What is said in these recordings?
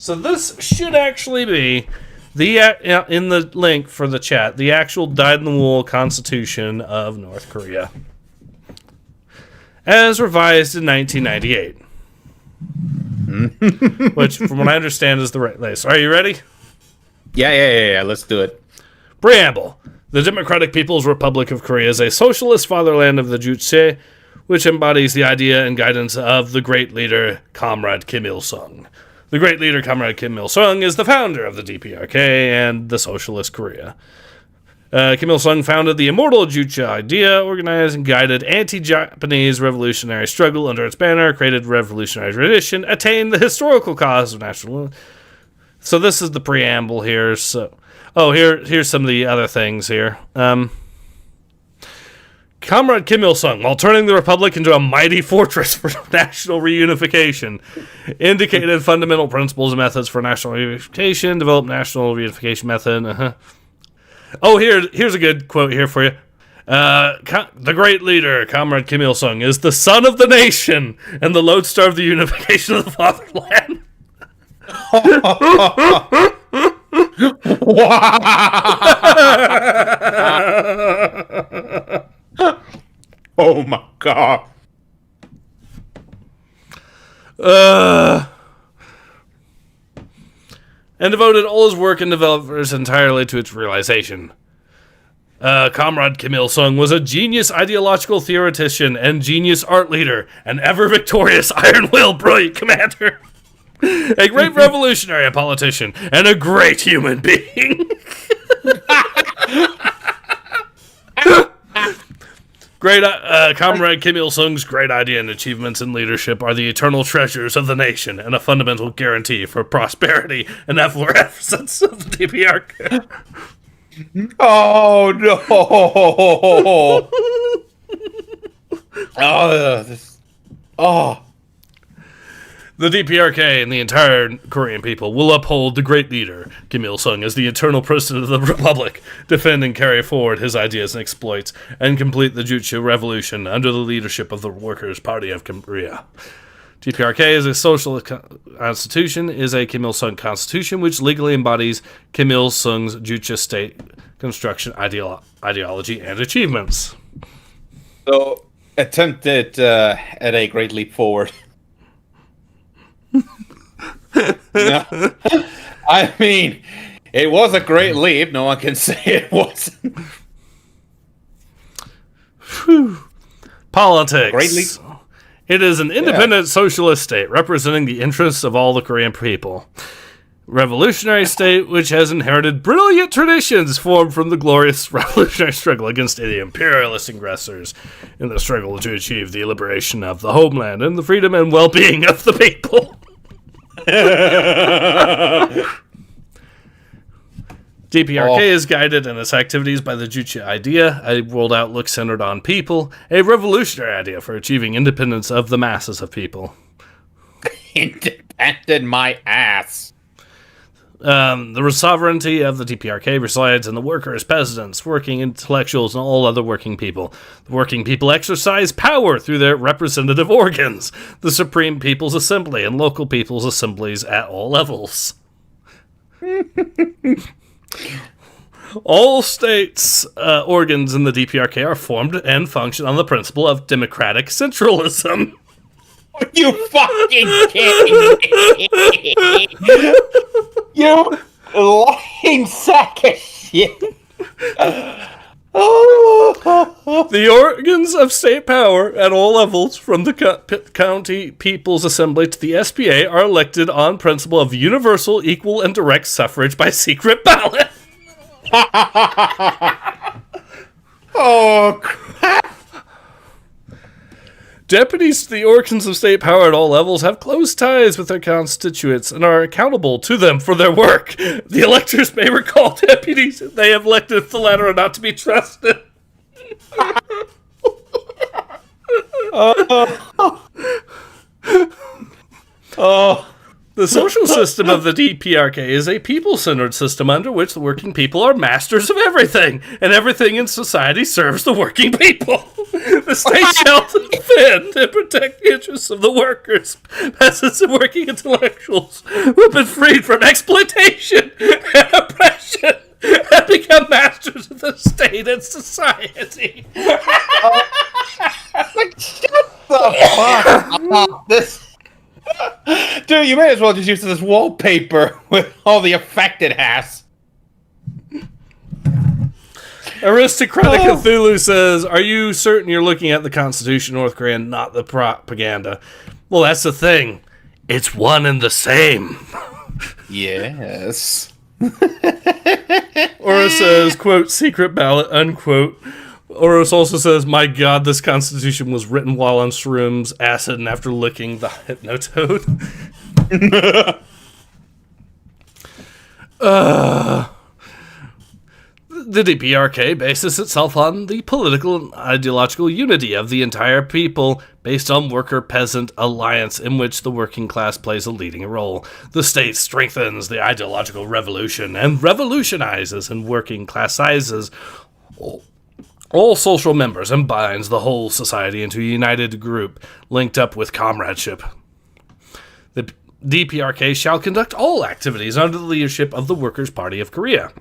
So this should actually be in the link for the chat, the actual dyed-in-the-wool Constitution of North Korea, as revised in 1998. Which, from what I understand, is the right place. Are you ready? Yeah. Let's do it. Preamble. The Democratic People's Republic of Korea is a socialist fatherland of the Juche, which embodies the idea and guidance of the great leader, Comrade Kim Il-sung. The great leader, Comrade Kim Il-sung, is the founder of the DPRK and the Socialist Korea. Kim Il-sung founded the immortal Juche idea, organized and guided anti-Japanese revolutionary struggle under its banner, created revolutionary tradition, attained the historical cause of national... So this is the preamble here. So, here's some of the other things here. Comrade Kim Il-sung, while turning the Republic into a mighty fortress for national reunification, indicated fundamental principles and methods for national reunification, developed national reunification method. Oh, here's a good quote here for you. The great leader, Comrade Kim Il-sung, is the son of the nation and the lodestar of the unification of the fatherland. Oh my god. And devoted all his work and developers entirely to its realization. Comrade Kim Il-sung was a genius ideological theoretician and genius art leader, an ever-victorious iron-willed brilliant commander, a great revolutionary and politician, and a great human being. Comrade Kim Il-sung's great idea and achievements in leadership are the eternal treasures of the nation and a fundamental guarantee for prosperity and effervescence of the DPRK. Oh no! The DPRK and the entire Korean people will uphold the great leader, Kim Il-sung, as the eternal president of the Republic, defend and carry forward his ideas and exploits, and complete the Juche Revolution under the leadership of the Workers' Party of Korea. DPRK is a social constitution, is a Kim Il-sung constitution, which legally embodies Kim Il-sung's Juche state construction ideology and achievements. So, attempted at a great leap forward. No. I mean, it was a great leap. No one can say it wasn't. Politics. Great leap. It is an independent socialist state representing the interests of all the Korean people. Revolutionary state which has inherited brilliant traditions formed from the glorious revolutionary struggle against the imperialist aggressors in the struggle to achieve the liberation of the homeland and the freedom and well-being of the people. DPRK is guided in its activities by the Juche idea, a world outlook centered on people, a revolutionary idea for achieving independence of the masses of people. Independent my ass. The sovereignty of the DPRK resides in the workers, peasants, working intellectuals, and all other working people. The working people exercise power through their representative organs, the Supreme People's Assembly, and local people's assemblies at all levels. All states' organs in the DPRK are formed and function on the principle of democratic centralism. You fucking kidding me? You lying sack of shit. The organs of state power at all levels, from the County People's Assembly to the SPA, are elected on principle of universal, equal, and direct suffrage by secret ballot. Oh, crap. Deputies to the organs of state power at all levels have close ties with their constituents and are accountable to them for their work. The electors may recall deputies they have elected if the latter are not to be trusted. The social system of the DPRK is a people-centered system under which the working people are masters of everything, and everything in society serves the working people. The The state shall defend and protect the interests of the workers, peasants, and working intellectuals who have been freed from exploitation and oppression and become masters of the state and society. Like, shut the fuck up. This... Dude, you may as well just use this wallpaper with all the effect it has. Aristocratic Cthulhu says, "Are you certain you're looking at the Constitution, North Korea, and not the propaganda?" Well, that's the thing. It's one and the same. Yes. Oris says, quote, "secret ballot," unquote. Oris also says, "My God, this Constitution was written while on shrooms, acid, and after licking the Hypnotoad." The DPRK bases itself on the political and ideological unity of the entire people, based on worker-peasant alliance in which the working class plays a leading role. The state strengthens the ideological revolution and revolutionizes and working class sizes all social members and binds the whole society into a united group linked up with comradeship. The DPRK shall conduct all activities under the leadership of the Workers' Party of Korea.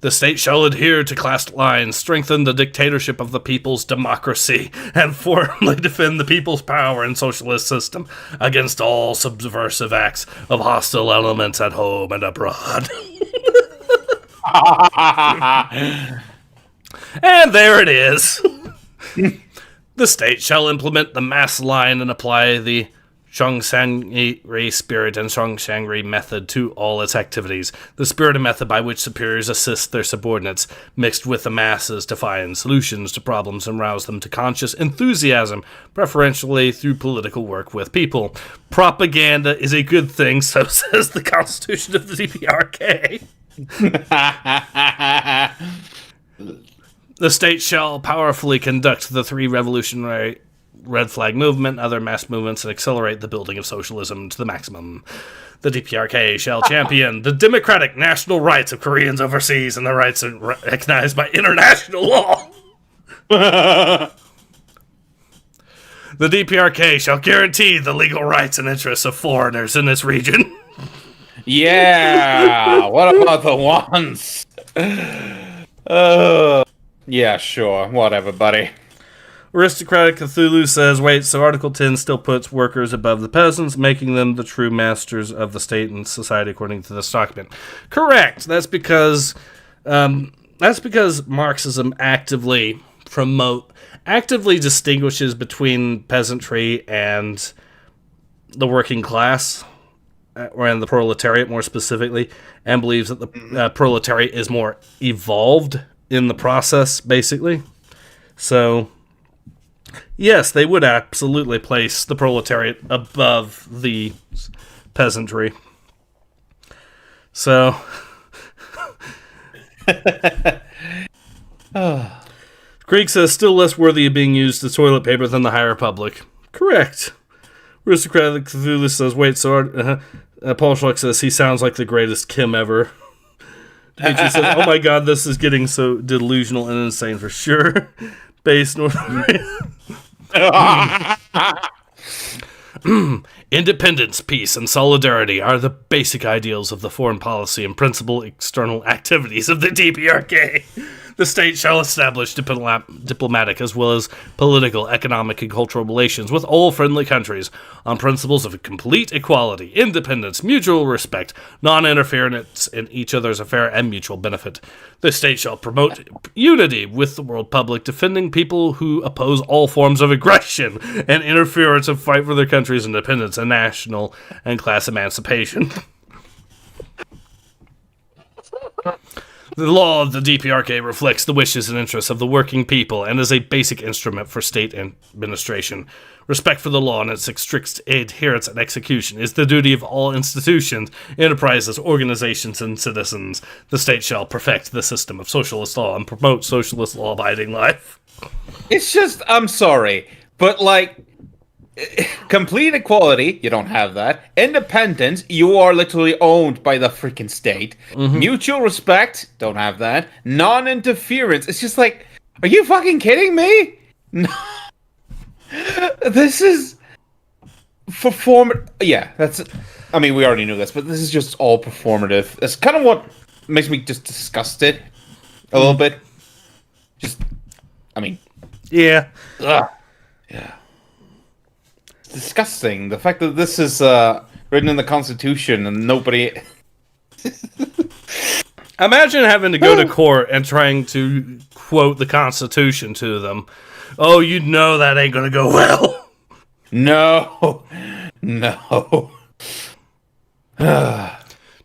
The state shall adhere to class lines, strengthen the dictatorship of the people's democracy, and firmly defend the people's power and socialist system against all subversive acts of hostile elements at home and abroad. And there it is. The state shall implement the mass line and apply the Zhongshanri spirit and Zhongshanri method to all its activities, the spirit and method by which superiors assist their subordinates, mixed with the masses to find solutions to problems and rouse them to conscious enthusiasm, preferentially through political work with people. Propaganda is a good thing, so says the Constitution of the DPRK. The state shall powerfully conduct the three revolutionary Red Flag movement, other mass movements, and accelerate the building of socialism to the maximum. The DPRK shall champion the democratic national rights of Koreans overseas and the rights recognized by international law. The DPRK shall guarantee the legal rights and interests of foreigners in this region. Yeah, what about the ones? Yeah, sure, whatever, buddy. Aristocratic Cthulhu says, wait, so Article 10 still puts workers above the peasants, making them the true masters of the state and society according to this document. Correct. That's because Marxism actively distinguishes between peasantry and the working class, and the proletariat more specifically, and believes that the proletariat is more evolved in the process, basically. So yes, they would absolutely place the proletariat above the peasantry. So, Greek says, still less worthy of being used as toilet paper than the High Republic. Correct. Aristocratic Cthulhu says, wait, so Paul Schluck says, he sounds like the greatest Kim ever. Demetri says, oh my god, this is getting so delusional and insane for sure. Base North Korea. Independence, peace, and solidarity are the basic ideals of the foreign policy and principal external activities of the DPRK. The state shall establish diplomatic as well as political, economic, and cultural relations with all friendly countries on principles of complete equality, independence, mutual respect, non-interference in each other's affair, and mutual benefit. The state shall promote unity with the world public, defending people who oppose all forms of aggression and interference and fight for their country's independence and national and class emancipation. The law of the DPRK reflects the wishes and interests of the working people and is a basic instrument for state administration. Respect for the law and its strict adherence and execution is the duty of all institutions, enterprises, organizations, and citizens. The state shall perfect the system of socialist law and promote socialist law-abiding life. It's just, I'm sorry, but like, complete equality, you don't have that. Independence, you are literally owned by the freaking state. Mm-hmm. Mutual respect, don't have that. Non-interference, it's just like, Are you fucking kidding me? No. This is Yeah, that's. I mean, we already knew this, but this is just all performative. That's kind of what makes me just disgusted a little bit. Just, I mean, Yeah. ugh. Yeah. It's disgusting. The fact that this is written in the Constitution and nobody. Imagine having to go to court and trying to quote the Constitution to them. Oh, you know that ain't gonna go well. No.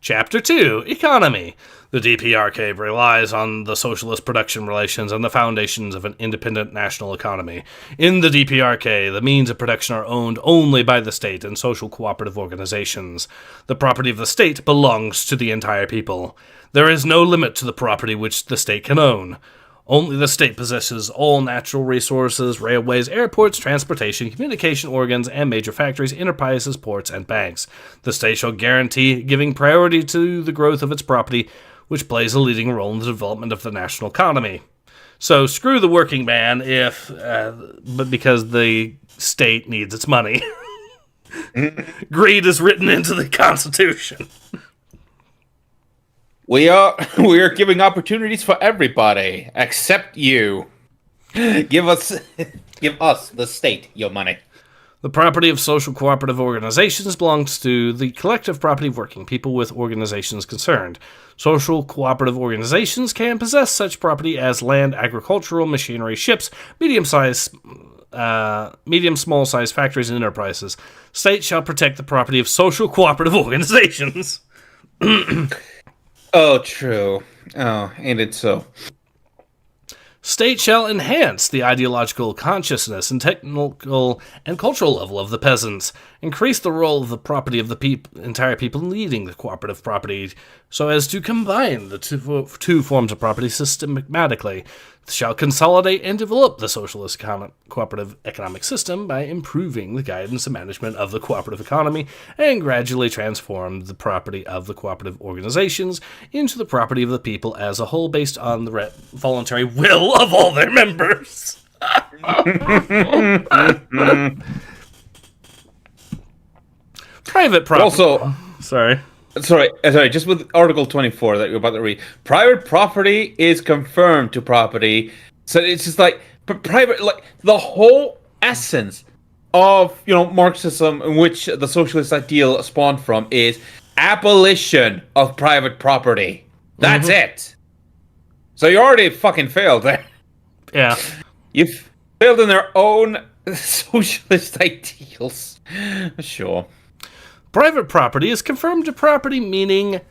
Chapter 2, Economy. The DPRK relies on the socialist production relations and the foundations of an independent national economy. In the DPRK, the means of production are owned only by the state and social cooperative organizations. The property of the state belongs to the entire people. There is no limit to the property which the state can own. Only the state possesses all natural resources, railways, airports, transportation, communication organs, and major factories, enterprises, ports, and banks. The state shall guarantee giving priority to the growth of its property, which plays a leading role in the development of the national economy. So screw the working man but because the state needs its money. Greed is written into the Constitution. We are giving opportunities for everybody except you. Give us the state your money. The property of social cooperative organizations belongs to the collective property of working people with organizations concerned. Social cooperative organizations can possess such property as land, agricultural machinery, ships, small-sized factories, and enterprises. State shall protect the property of social cooperative organizations. Oh, true. Oh, ain't it so? State shall enhance the ideological consciousness and technical and cultural level of the peasants, increase the role of the property of the entire people in leading the cooperative property, so as to combine the two forms of property systematically, shall consolidate and develop the socialist cooperative economic system by improving the guidance and management of the cooperative economy and gradually transform the property of the cooperative organizations into the property of the people as a whole based on the voluntary will of all their members. Private property. Also, Sorry, just with Article 24 that you're about to read. Private property is confirmed to property. So it's just like, but private, like, the whole essence of, Marxism, in which the socialist ideal spawned from, is abolition of private property. That's it. So you already fucking failed there. Yeah. You've failed in their own socialist ideals. Sure. Private property is confirmed to property, meaning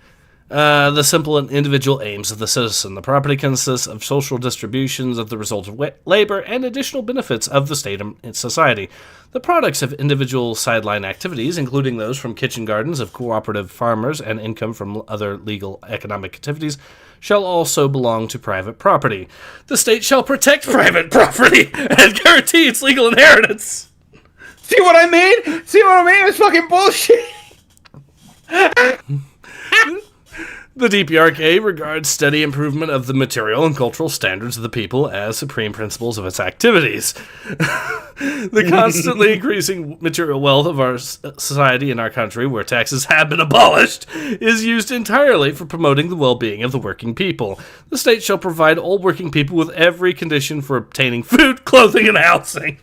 the simple and individual aims of the citizen. The property consists of social distributions of the result of labor and additional benefits of the state and society. The products of individual sideline activities, including those from kitchen gardens of cooperative farmers and income from other legal economic activities, shall also belong to private property. The state shall protect private property and guarantee its legal inheritance. See what I mean? It's fucking bullshit. The DPRK regards steady improvement of the material and cultural standards of the people as supreme principles of its activities. The constantly increasing material wealth of our society and our country, where taxes have been abolished, is used entirely for promoting the well-being of the working people. The state shall provide all working people with every condition for obtaining food, clothing, and housing.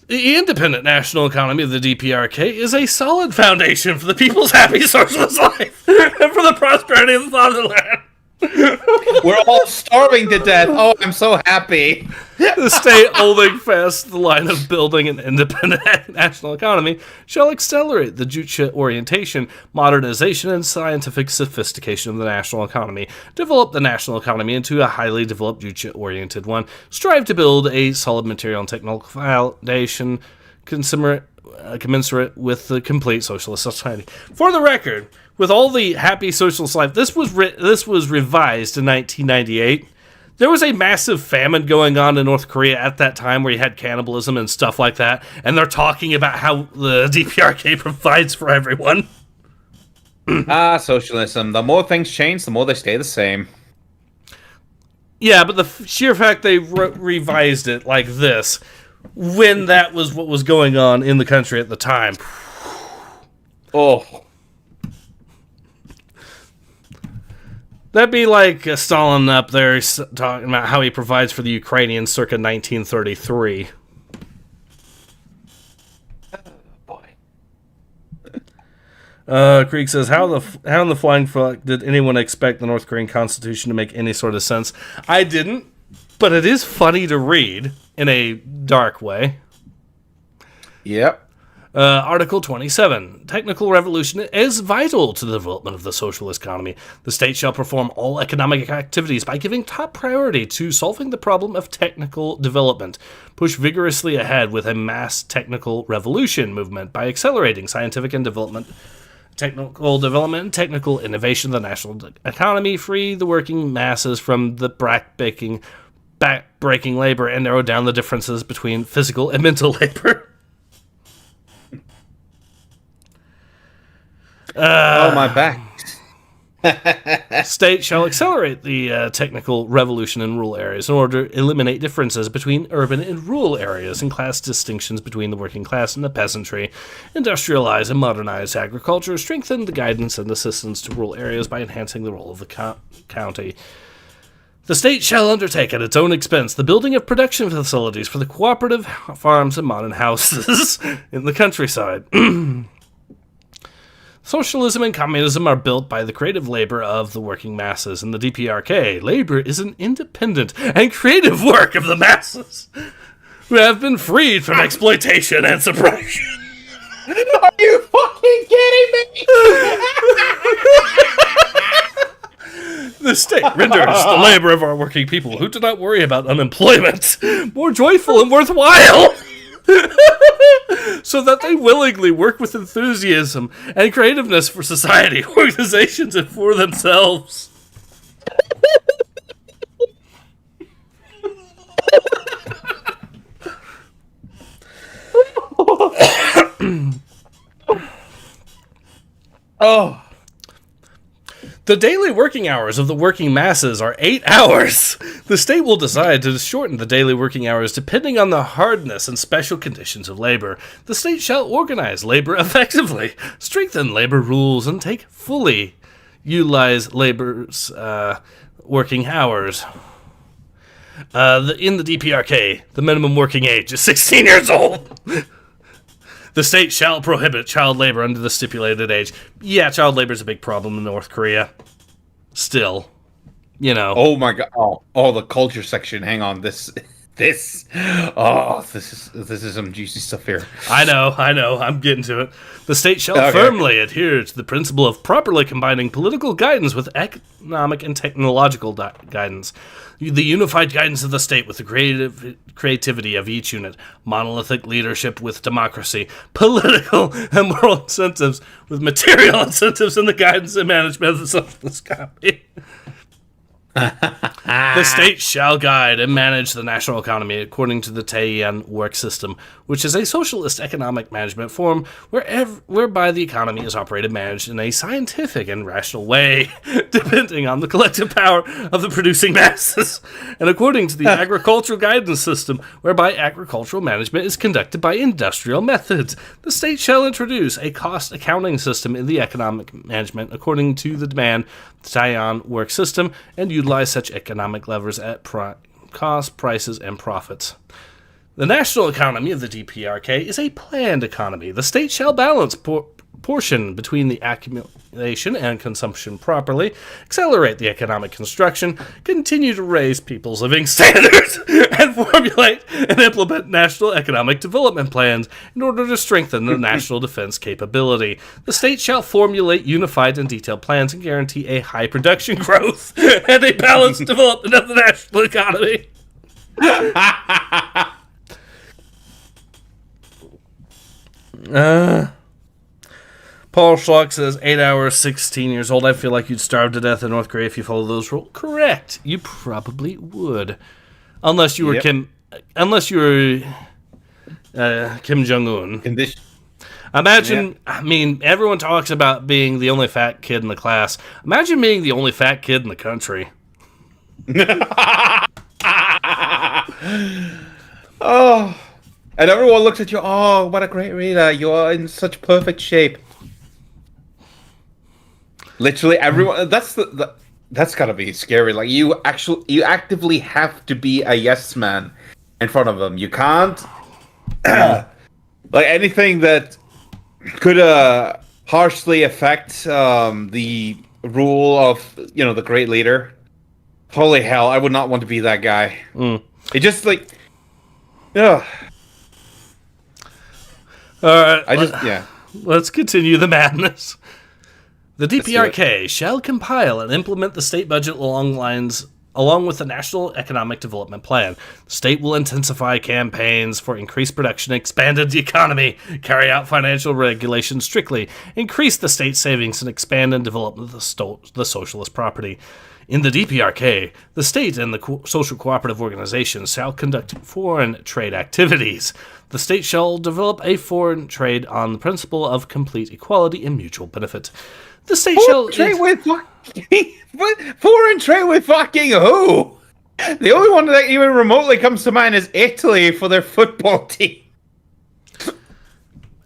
The independent national economy of the DPRK is a solid foundation for the people's happy socialist life and for the prosperity of the fatherland. We're all starving to death. Oh, I'm so happy. The state, holding fast the line of building an independent national economy, shall accelerate the Juche orientation, modernization, and scientific sophistication of the national economy, develop the national economy into a highly developed Juche-oriented one, strive to build a solid material and technical foundation commensurate with the complete socialist society. For the record, with all the happy socialist life, this was revised in 1998. There was a massive famine going on in North Korea at that time where you had cannibalism and stuff like that, and they're talking about how the DPRK provides for everyone. Socialism. The more things change, the more they stay the same. Yeah, but the sheer fact they revised it like this, when that was what was going on in the country at the time. Oh. That'd be like Stalin up there talking about how he provides for the Ukrainians circa 1933. Krieg says, how in the flying fuck did anyone expect the North Korean constitution to make any sort of sense? I didn't, but it is funny to read in a dark way. Yep. Article 27. Technical revolution is vital to the development of the socialist economy. The state shall perform all economic activities by giving top priority to solving the problem of technical development. Push vigorously ahead with a mass technical revolution movement by accelerating scientific and technical development and technical innovation of the national economy, free the working masses from the back-breaking labor, and narrow down the differences between physical and mental labor. My back. State shall accelerate the technical revolution in rural areas in order to eliminate differences between urban and rural areas and class distinctions between the working class and the peasantry, industrialize and modernize agriculture, strengthen the guidance and assistance to rural areas by enhancing the role of the county. The state shall undertake at its own expense the building of production facilities for the cooperative farms and modern houses in the countryside. Socialism and communism are built by the creative labor of the working masses. In the DPRK, labor is an independent and creative work of the masses who have been freed from exploitation and suppression. Are you fucking kidding me? The state renders the labor of our working people, who do not worry about unemployment, more joyful and worthwhile, so that they willingly work with enthusiasm and creativeness for society, organizations, and for themselves. Oh. The daily working hours of the working masses are 8 hours. The state will decide to shorten the daily working hours depending on the hardness and special conditions of labor. The state shall organize labor effectively, strengthen labor rules, and fully utilize labor's working hours. In the DPRK, the minimum working age is 16 years old. The state shall prohibit child labor under the stipulated age. Yeah, child labor is a big problem in North Korea. Still, you know. Oh my god! Oh, the culture section. Hang on, this is some juicy stuff here. I know. I'm getting to it. The state shall firmly adhere to the principle of properly combining political guidance with economic and technological guidance. The unified guidance of the state with the creativity of each unit, monolithic leadership with democracy, political and moral incentives with material incentives, and the guidance and management of the socialist economy. The state shall guide and manage the national economy according to the Taiyan work system, which is a socialist economic management form whereby the economy is operated and managed in a scientific and rational way, depending on the collective power of the producing masses, and according to the agricultural guidance system, whereby agricultural management is conducted by industrial methods. The state shall introduce a cost accounting system in the economic management according to the demand Taiyan work system, and utilize such economic levers at cost, prices, and profits. The national economy of the DPRK is a planned economy. The state shall balance portion between the accumulation and consumption properly, accelerate the economic construction, continue to raise people's living standards, and formulate and implement national economic development plans in order to strengthen the national defense capability. The state shall formulate unified and detailed plans and guarantee a high production growth and a balanced development of the national economy. Paul Schlock says 8 hours, 16 years old. I feel like you'd starve to death in North Korea if you followed those rules. Correct. You probably would, unless you were Kim Jong Un. Imagine, I mean, everyone talks about being the only fat kid in the class. Imagine being the only fat kid in the country. Oh, and everyone looks at you. Oh, what a great reader! You are in such perfect shape. Literally, everyone. That's gotta be scary. Like you actively have to be a yes man in front of them. You can't like anything that could harshly affect the rule of the great leader. Holy hell! I would not want to be that guy. It just like, yeah. All right, Let's continue the madness. The DPRK shall compile and implement the state budget along with the National Economic Development Plan. The state will intensify campaigns for increased production, expanded the economy, carry out financial regulations strictly, increase the state savings, and expand and develop the socialist property. In the DPRK, the state and the social cooperative organizations shall conduct foreign trade activities. The state shall develop a foreign trade on the principle of complete equality and mutual benefit. The state shall trade with foreign trade with fucking who? The only one that even remotely comes to mind is Italy for their football team.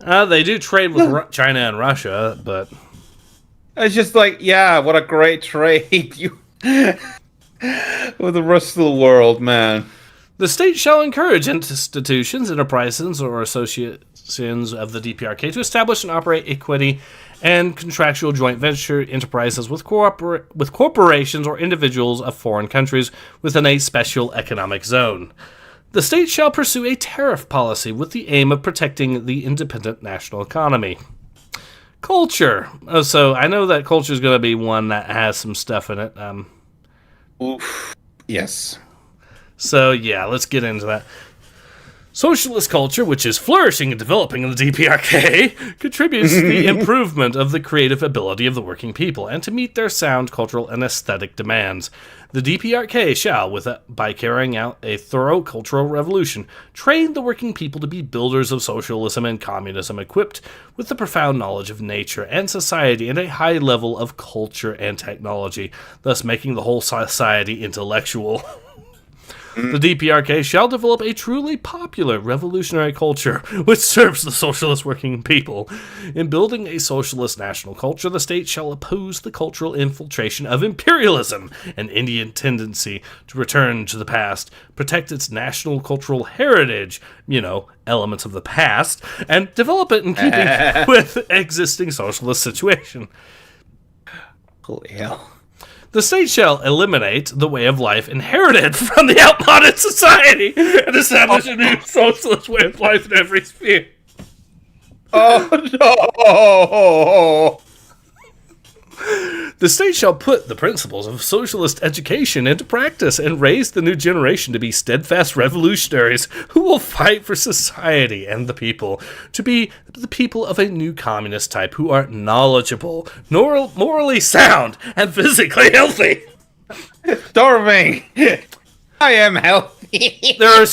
They do trade with China and Russia, but it's just like, yeah, what a great trade with the rest of the world, man. The state shall encourage institutions, enterprises, or associations of the DPRK to establish and operate equity and contractual joint venture enterprises with corporations or individuals of foreign countries within a special economic zone. The state shall pursue a tariff policy with the aim of protecting the independent national economy. Culture. So I know that culture is going to be one that has some stuff in it. Oof. Yes. So yeah, let's get into that. Socialist culture, which is flourishing and developing in the DPRK, contributes to the improvement of the creative ability of the working people and to meet their sound cultural and aesthetic demands. The DPRK shall, by carrying out a thorough cultural revolution, train the working people to be builders of socialism and communism, equipped with the profound knowledge of nature and society and a high level of culture and technology, thus making the whole society intellectual. The DPRK shall develop a truly popular revolutionary culture which serves the socialist working people. In building a socialist national culture, the state shall oppose the cultural infiltration of imperialism and Indian tendency to return to the past, protect its national cultural heritage, elements of the past, and develop it in keeping with existing socialist situation. Holy hell. The state shall eliminate the way of life inherited from the outmoded society and establish a new socialist way of life in every sphere. Oh, no! The state shall put the principles of socialist education into practice and raise the new generation to be steadfast revolutionaries who will fight for society and the people, to be the people of a new communist type who are knowledgeable, morally sound, and physically healthy. Starving! I am healthy. There are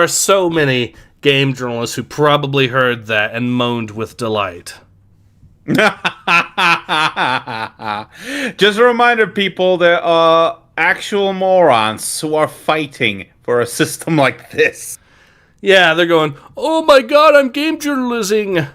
so many game journalists who probably heard that and moaned with delight. Just a reminder, people, there are actual morons who are fighting for a system like this. Yeah, they're going, oh my god, I'm game journalism.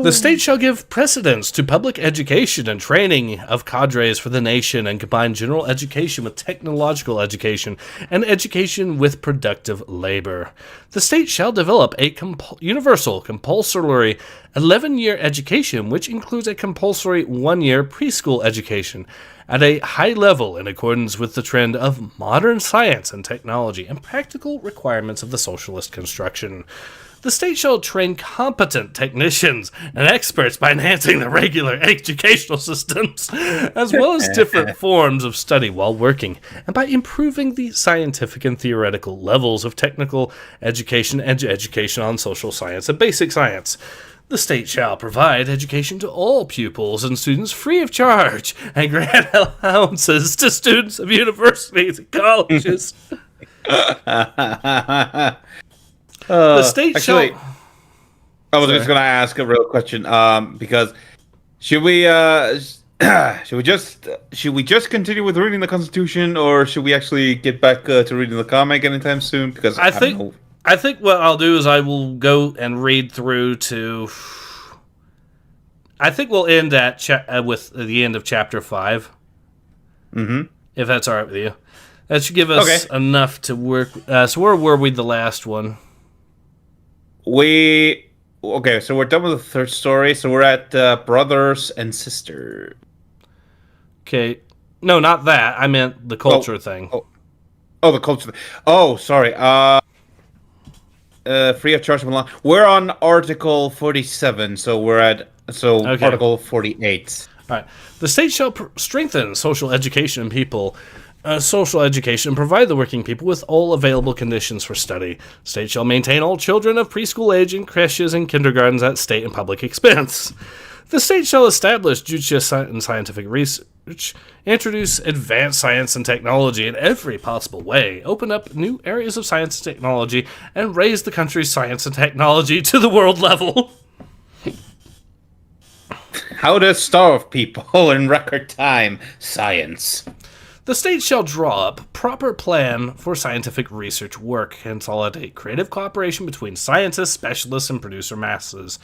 The state shall give precedence to public education and training of cadres for the nation and combine general education with technological education and education with productive labor. The state shall develop a universal compulsory 11-year education, which includes a compulsory 1-year preschool education at a high level in accordance with the trend of modern science and technology and practical requirements of the socialist construction. The state shall train competent technicians and experts by enhancing the regular educational systems, as well as different forms of study while working, and by improving the scientific and theoretical levels of technical education and education on social science and basic science. The state shall provide education to all pupils and students free of charge and grant allowances to students of universities and colleges. The state actually, shall... I was just going to ask a real question, because should we just continue with reading the Constitution, or should we actually get back to reading the comic anytime soon? Because I think what I'll do is I will go and read through to... I think we'll end at with the end of chapter 5. Mm-hmm. If that's all right with you. That should give us enough to work... so where were we the last one? Okay, so we're done with the third story, so we're at brothers and sisters. Okay. No, not that. I meant the culture thing. Oh, the culture thing. Oh, sorry. Free of charge. We're on Article 47, so we're at Article 48. All right. The state shall strengthen social education and people. Social education and provide the working people with all available conditions for study. State shall maintain all children of preschool age in creches and kindergartens at state and public expense. The state shall establish judicious and scientific research, introduce advanced science and technology in every possible way, open up new areas of science and technology, and raise the country's science and technology to the world level. How to starve people in record time. Science. The state shall draw up proper plan for scientific research work, consolidate creative cooperation between scientists, specialists, and producer masses.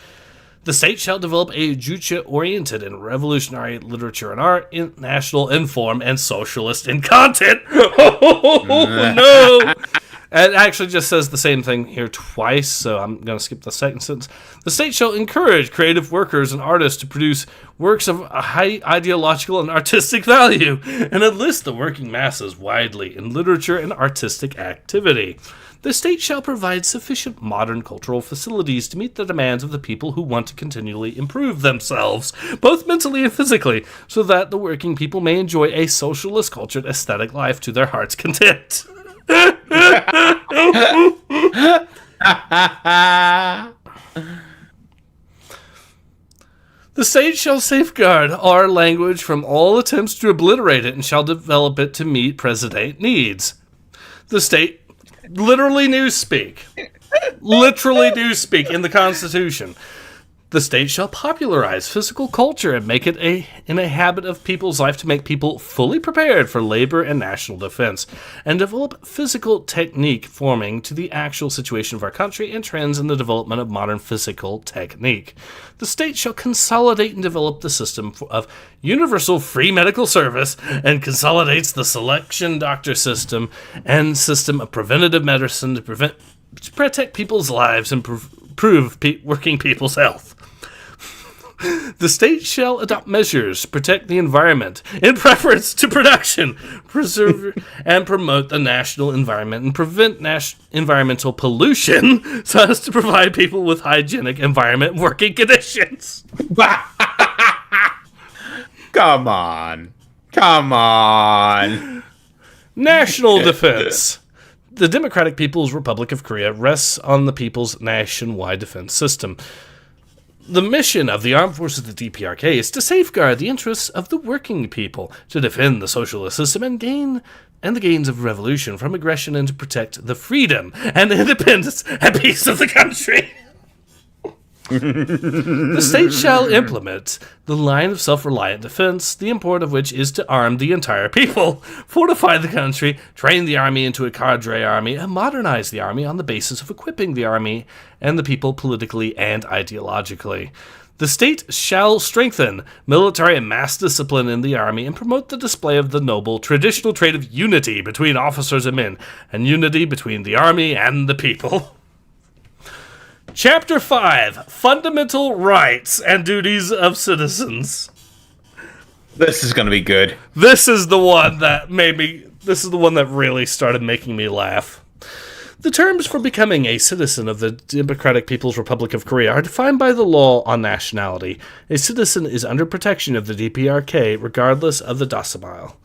The state shall develop a future-oriented and revolutionary literature and art, national in form, and socialist in content. Oh, no! It actually just says the same thing here twice, so I'm going to skip the second sentence. The state shall encourage creative workers and artists to produce works of high ideological and artistic value, and enlist the working masses widely in literature and artistic activity. The state shall provide sufficient modern cultural facilities to meet the demands of the people who want to continually improve themselves, both mentally and physically, so that the working people may enjoy a socialist cultured aesthetic life to their heart's content. The state shall safeguard our language from all attempts to obliterate it and shall develop it to meet present-day needs. The state literally newspeak in the Constitution. The state shall popularize physical culture and make it in a habit of people's life to make people fully prepared for labor and national defense, and develop physical technique forming to the actual situation of our country and trends in the development of modern physical technique. The state shall consolidate and develop the system of universal free medical service and consolidates the selection doctor system and system of preventative medicine to protect people's lives and improve working people's health. The state shall adopt measures to protect the environment in preference to production, preserve and promote the national environment, and prevent environmental pollution so as to provide people with hygienic environment working conditions. Come on. National defense. The Democratic People's Republic of Korea rests on the people's nationwide defense system. The mission of the armed forces of the DPRK is to safeguard the interests of the working people, to defend the socialist system and the gains of revolution from aggression, and to protect the freedom and independence and peace of the country. The state shall implement the line of self-reliant defense, the import of which is to arm the entire people, fortify the country, train the army into a cadre army, and modernize the army on the basis of equipping the army and the people politically and ideologically. The state shall strengthen military and mass discipline in the army and promote the display of the noble traditional trait of unity between officers and men, and unity between the army and the people. Chapter 5, Fundamental Rights and Duties of Citizens. This is going to be good. This is the one that really started making me laugh. The terms for becoming a citizen of the Democratic People's Republic of Korea are defined by the law on nationality. A citizen is under protection of the DPRK regardless of the docile.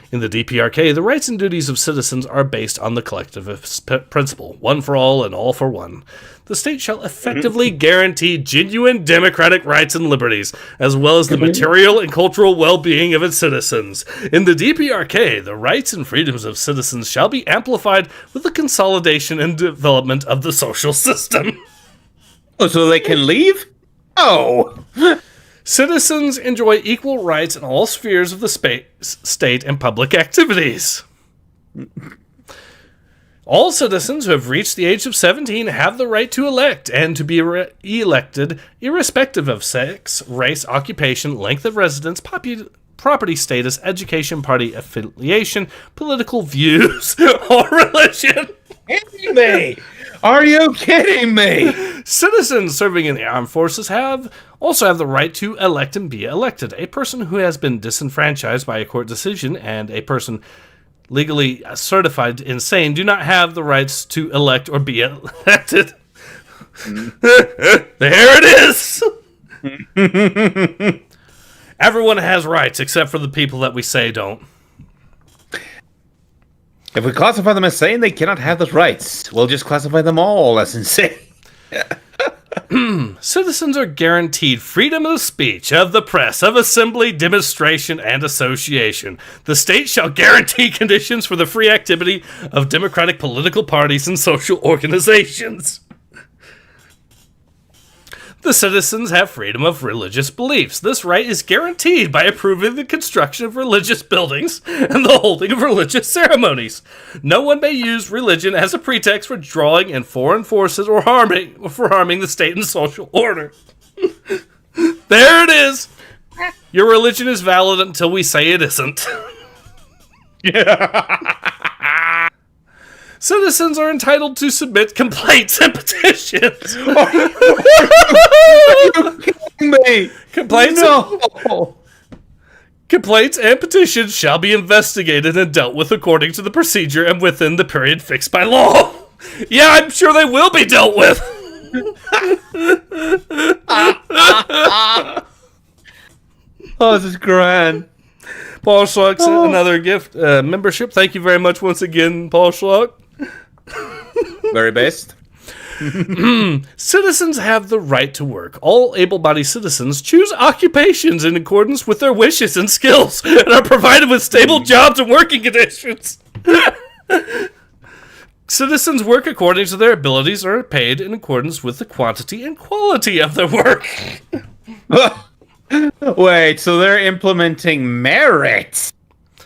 In the DPRK, the rights and duties of citizens are based on the collectivist principle, one for all and all for one. The state shall effectively guarantee genuine democratic rights and liberties, as well as the material and cultural well-being of its citizens. In the DPRK, the rights and freedoms of citizens shall be amplified with the consolidation and development of the social system. Oh, so they can leave? Oh! Citizens enjoy equal rights in all spheres of the state and public activities. All citizens who have reached the age of 17 have the right to elect and to be elected irrespective of sex, race, occupation, length of residence, property status, education, party affiliation, political views, or religion. Kidding me? Are you kidding me? Citizens serving in the armed forces also have the right to elect and be elected. A person who has been disenfranchised by a court decision and a person legally certified insane do not have the rights to elect or be elected. There it is! Everyone has rights except for the people that we say don't. If we classify them as sane, they cannot have those rights. We'll just classify them all as insane. Citizens are guaranteed freedom of speech, of the press, of assembly, demonstration, and association. The state shall guarantee conditions for the free activity of democratic political parties and social organizations. The citizens have freedom of religious beliefs. This right is guaranteed by approving the construction of religious buildings and the holding of religious ceremonies. No one may use religion as a pretext for drawing in foreign forces or harming the state and social order. There it is. Your religion is valid until we say it isn't. Citizens are entitled to submit complaints and petitions. Are you kidding me? Complaints and petitions shall be investigated and dealt with according to the procedure and within the period fixed by law. Yeah, I'm sure they will be dealt with. Oh, this is grand. Paul Schluck sent another gift membership. Thank you very much once again, Paul Schluck. Very best. Citizens have the right to work. All able-bodied citizens choose occupations in accordance with their wishes and skills and are provided with stable jobs and working conditions. Citizens work according to their abilities and are paid in accordance with the quantity and quality of their work. Wait, so they're implementing merit?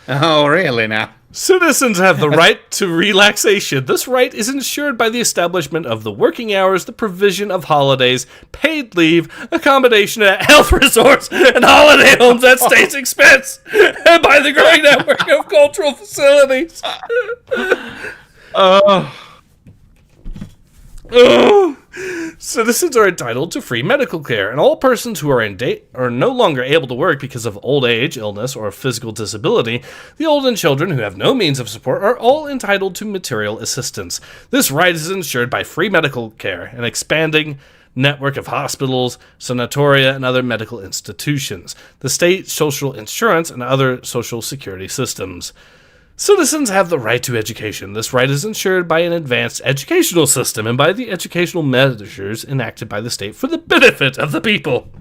Oh, really now? Citizens have the right to relaxation. This right is ensured by the establishment of the working hours, the provision of holidays, paid leave, accommodation at health resorts, and holiday homes at state's expense, and by the growing network of cultural facilities. Citizens are entitled to free medical care, and all persons who are no longer able to work because of old age, illness, or physical disability, the old and children who have no means of support, are all entitled to material assistance. This right is ensured by free medical care, an expanding network of hospitals, sanatoria, and other medical institutions, the state social insurance, and other social security systems. Citizens have the right to education. This right is ensured by an advanced educational system and by the educational measures enacted by the state for the benefit of the people.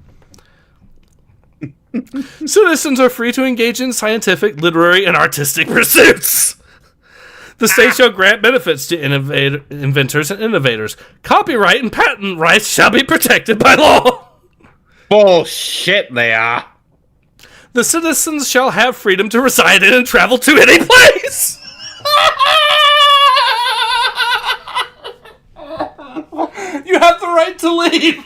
Citizens are free to engage in scientific, literary, and artistic pursuits. The state shall grant benefits to inventors and innovators. Copyright and patent rights shall be protected by law. Bullshit, they are. The citizens shall have freedom to reside in and travel to any place. You have the right to leave.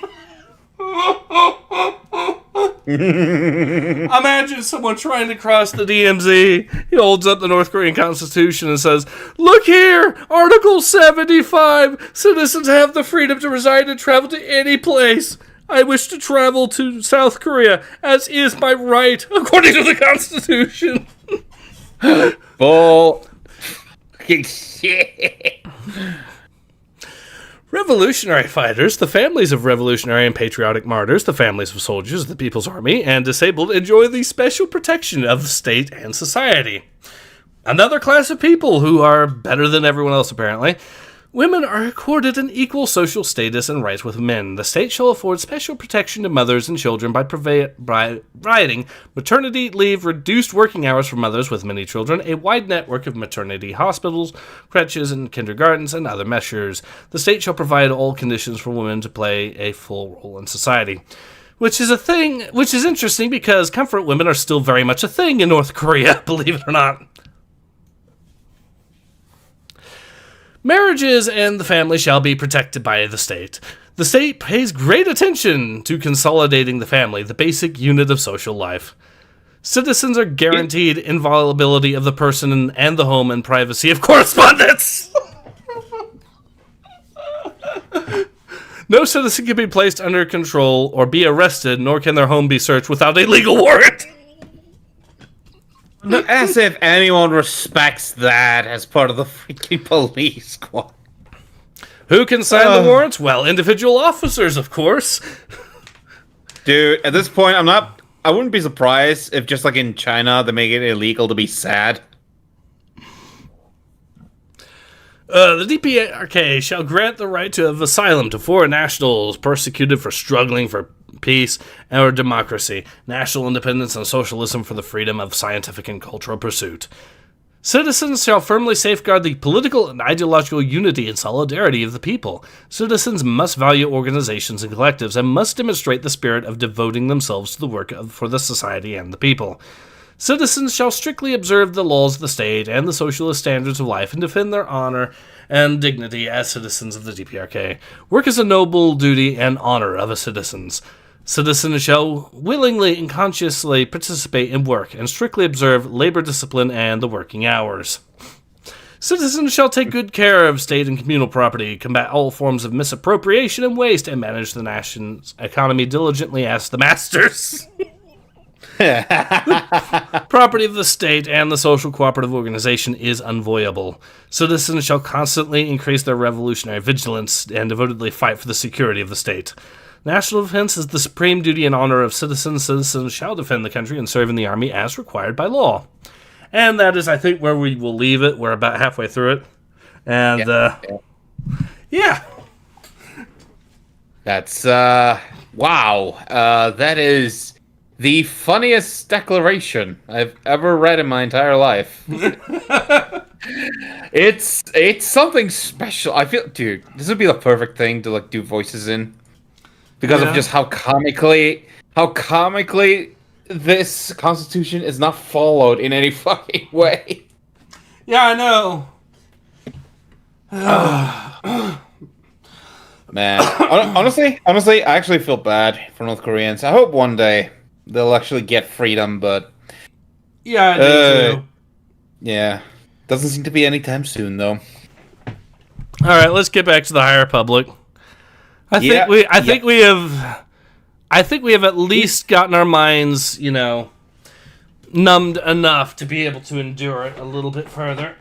Imagine someone trying to cross the DMZ. He holds up the North Korean Constitution and says, "Look here, Article 75. Citizens have the freedom to reside and travel to any place. I wish to travel to South Korea, as is my right, according to the Constitution." Bull. Shit. Revolutionary fighters, the families of revolutionary and patriotic martyrs, the families of soldiers of the People's Army, and disabled enjoy the special protection of the state and society. Another class of people who are better than everyone else, apparently. Women are accorded an equal social status and rights with men. The state shall afford special protection to mothers and children by providing maternity leave, reduced working hours for mothers with many children, a wide network of maternity hospitals, crèches, and kindergartens, and other measures. The state shall provide all conditions for women to play a full role in society. Which is a thing, which is interesting because comfort women are still very much a thing in North Korea, believe it or not. Marriages and the family shall be protected by the state. The state pays great attention to consolidating the family, the basic unit of social life. Citizens are guaranteed inviolability of the person and the home and privacy of correspondence. No citizen can be placed under control or be arrested, nor can their home be searched without a legal warrant. As if anyone respects that as part of the freaking police squad. Who can sign the warrants? Well, individual officers, of course. Dude, at this point, I wouldn't be surprised if just like in China, they make it illegal to be sad. The DPRK shall grant the right of asylum to foreign nationals persecuted for struggling for peace or democracy, national independence, and socialism for the freedom of scientific and cultural pursuit. Citizens shall firmly safeguard the political and ideological unity and solidarity of the people. Citizens must value organizations and collectives and must demonstrate the spirit of devoting themselves to the work for the society and the people. Citizens shall strictly observe the laws of the state and the socialist standards of life and defend their honor and dignity as citizens of the DPRK. Work is a noble duty and honor of a citizens. Citizens shall willingly and consciously participate in work and strictly observe labor discipline and the working hours. Citizens shall take good care of state and communal property, combat all forms of misappropriation and waste, and manage the nation's economy diligently as the masters. The property of the state and the social cooperative organization is unvoyable. Citizens shall constantly increase their revolutionary vigilance and devotedly fight for the security of the state. National defense is the supreme duty and honor of citizens. Citizens shall defend the country and serve in the army as required by law. And that is, I think, where we will leave it. We're about halfway through it. And, yeah. That's, wow. That is the funniest declaration I've ever read in my entire life. It's something special. I feel, dude, this would be the perfect thing to, like, do voices in. Because of just how comically this constitution is not followed in any fucking way. Yeah, I know. Man, honestly, I actually feel bad for North Koreans. I hope one day they'll actually get freedom, but yeah, I do too. Yeah, doesn't seem to be anytime soon, though. All right, let's get back to the High Republic. I think we have at least gotten our minds, numbed enough to be able to endure it a little bit further.